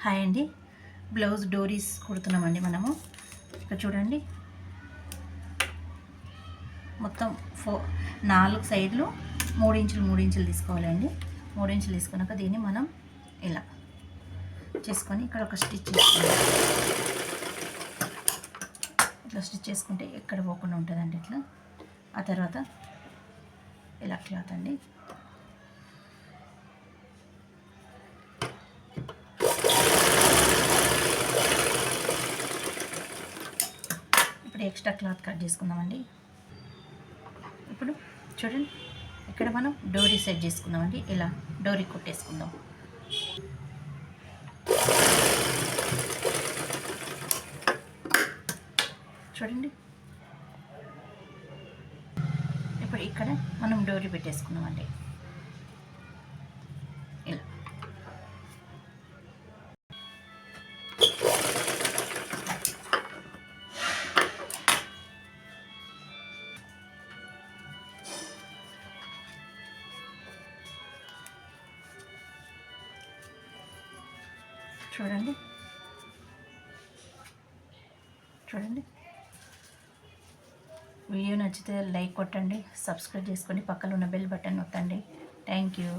Hi అండి. Blouse డోరీస్ కుడుతున్నామండి మనము. ఇక్కడ చూడండి, మొత్తం 4 సైడ్లు 3 ఇంచులు 3 ఇంచులు తీసుకోవాలండి. 3 ఇంచులు తీసుకున్నాక దీన్ని మనం ఇలా చేసుకొని ఇక్కడ ఒక స్టిచ్ చేసుకోవాలి. ఇట్లా స్టిచ్ చేసుకుంటే ఎక్కడ పోకుండా ఉంటుందండి ఇట్లా. ఆ తర్వాత ఇలా క్లాత్ అండి, ఇప్పుడు ఎక్స్ట్రా క్లాత్ కట్ చేసుకుందామండి. ఇప్పుడు చూడండి, ఇక్కడ మనం డోరీ సెట్ చేసుకుందామండి. ఇలా డోరీ కొట్టేసుకుందాం. చూడండి, ఇప్పుడు ఇక్కడ మనం డోరీ పెట్టేసుకుందామండి. ఇలా చూడండి చూడండి వీడియో నచ్చితే లైక్ కొట్టండి, సబ్స్క్రైబ్ చేసుకోండి, పక్కన ఉన్న బెల్ బటన్ నొక్కండి. Thank you.